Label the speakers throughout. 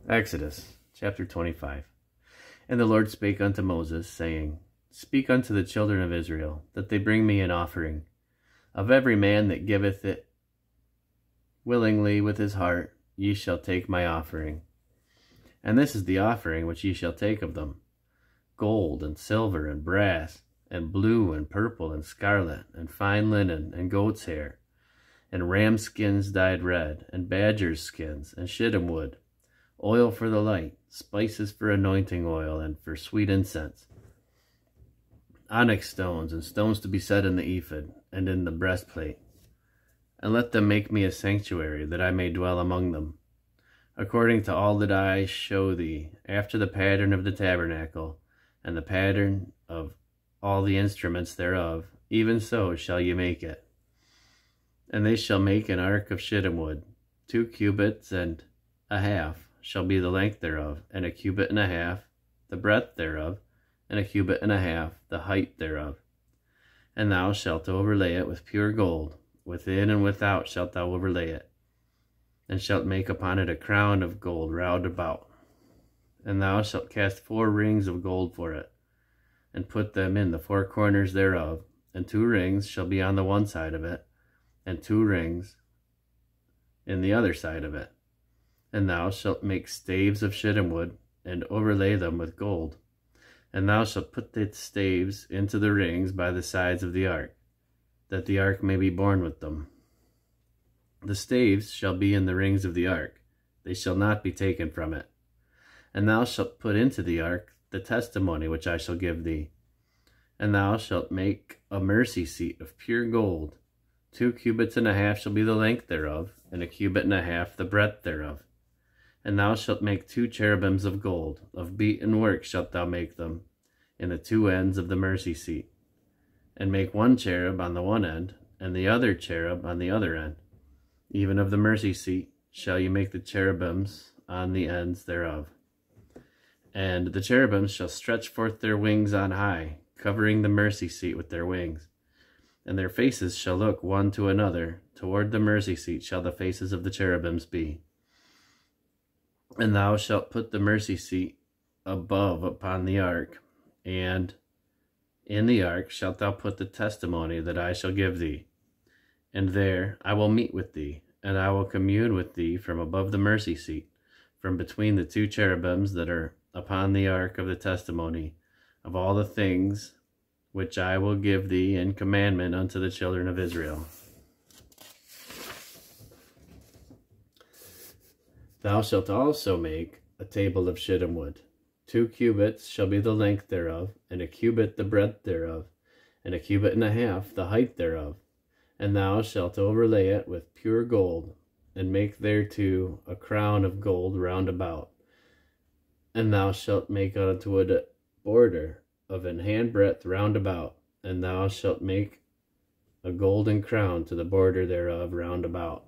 Speaker 1: Exodus chapter 25. And the Lord spake unto Moses, saying, Speak unto the children of Israel, that they bring me an offering. Of every man that giveth it willingly with his heart, ye shall take my offering. And this is the offering which ye shall take of them: gold, and silver, and brass, and blue, and purple, and scarlet, and fine linen, and goat's hair, and ram skins dyed red, and badgers' skins, and shittim wood, oil for the light, spices for anointing oil, and for sweet incense, onyx stones, and stones to be set in the ephod, and in the breastplate. And let them make me a sanctuary, that I may dwell among them, according to all that I show thee, after the pattern of the tabernacle, and the pattern of all the instruments thereof, even so shall ye make it. And they shall make an ark of shittim wood, 2 cubits and a half shall be the length thereof, and a cubit and a half the breadth thereof, and a cubit and a half the height thereof. And thou shalt overlay it with pure gold, within and without shalt thou overlay it, and shalt make upon it a crown of gold round about. And thou shalt cast 4 rings of gold for it, and put them in the 4 corners thereof, and 2 rings shall be on the one side of it, and 2 rings in the other side of it. And thou shalt make staves of shittim wood, and overlay them with gold. And thou shalt put the staves into the rings by the sides of the ark, that the ark may be borne with them. The staves shall be in the rings of the ark, they shall not be taken from it. And thou shalt put into the ark the testimony which I shall give thee. And thou shalt make a mercy seat of pure gold. 2 cubits and a half shall be the length thereof, and a cubit and a half the breadth thereof. And thou shalt make 2 cherubims of gold, of beaten work shalt thou make them, in the 2 ends of the mercy seat. And make 1 cherub on the one end, and the other cherub on the other end. Even of the mercy seat shall you make the cherubims on the ends thereof. And the cherubims shall stretch forth their wings on high, covering the mercy seat with their wings. And their faces shall look one to another, toward the mercy seat shall the faces of the cherubims be. And thou shalt put the mercy seat above upon the ark, and in the ark shalt thou put the testimony that I shall give thee. And there I will meet with thee, and I will commune with thee from above the mercy seat, from between the 2 cherubims that are upon the ark of the testimony, of all the things which I will give thee in commandment unto the children of Israel. Thou shalt also make a table of shittim wood. 2 cubits shall be the length thereof, and a cubit the breadth thereof, and a cubit and a half the height thereof. And thou shalt overlay it with pure gold, and make thereto a crown of gold round about. And thou shalt make unto it a border of an handbreadth round about, and thou shalt make a golden crown to the border thereof round about.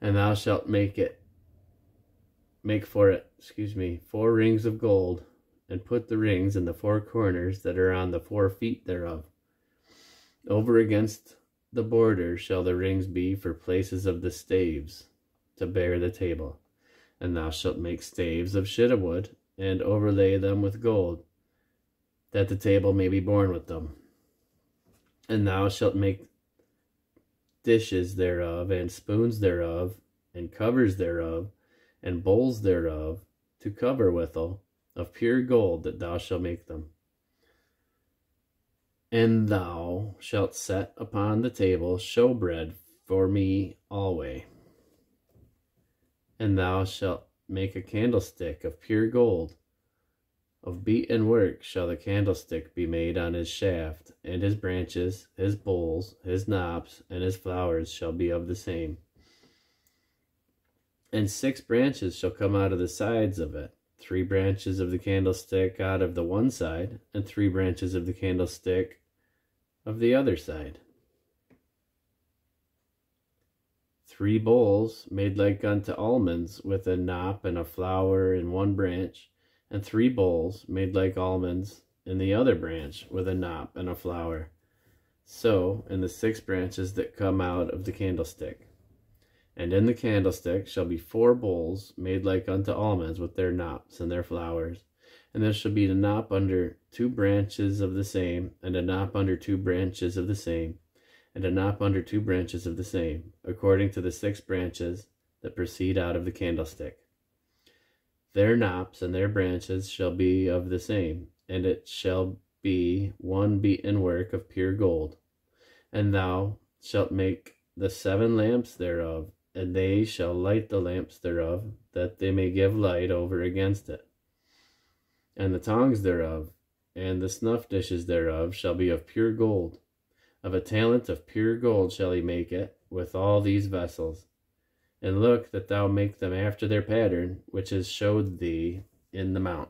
Speaker 1: And thou shalt make for it 4 rings of gold, and put the rings in the 4 corners that are on the 4 feet thereof. Over against the border shall the rings be for places of the staves, to bear the table. And thou shalt make staves of shittim wood, and overlay them with gold, that the table may be borne with them. And thou shalt make dishes thereof, and spoons thereof, and covers thereof, and bowls thereof, to cover withal, of pure gold that thou shalt make them. And thou shalt set upon the table showbread for me alway. And thou shalt make a candlestick of pure gold. Of beaten work shall the candlestick be made on his shaft, and his branches, his bowls, his knops, and his flowers shall be of the same. And 6 branches shall come out of the sides of it, 3 branches of the candlestick out of the one side, and 3 branches of the candlestick of the other side. 3 bowls made like unto almonds, with a knop and a flower in one branch, and 3 bowls made like almonds in the other branch, with a knop and a flower. So in the 6 branches that come out of the candlestick. And in the candlestick shall be 4 bowls made like unto almonds, with their knops and their flowers. And there shall be a knop under 2 branches of the same, and a knop under 2 branches of the same, and a knop under 2 branches of the same, according to the 6 branches that proceed out of the candlestick. Their knops and their branches shall be of the same, and it shall be one beaten work of pure gold. And thou shalt make the 7 lamps thereof, and they shall light the lamps thereof, that they may give light over against it. And the tongs thereof, and the snuff dishes thereof, shall be of pure gold. Of a talent of pure gold shall he make it, with all these vessels. And look that thou make them after their pattern, which is showed thee in the mount.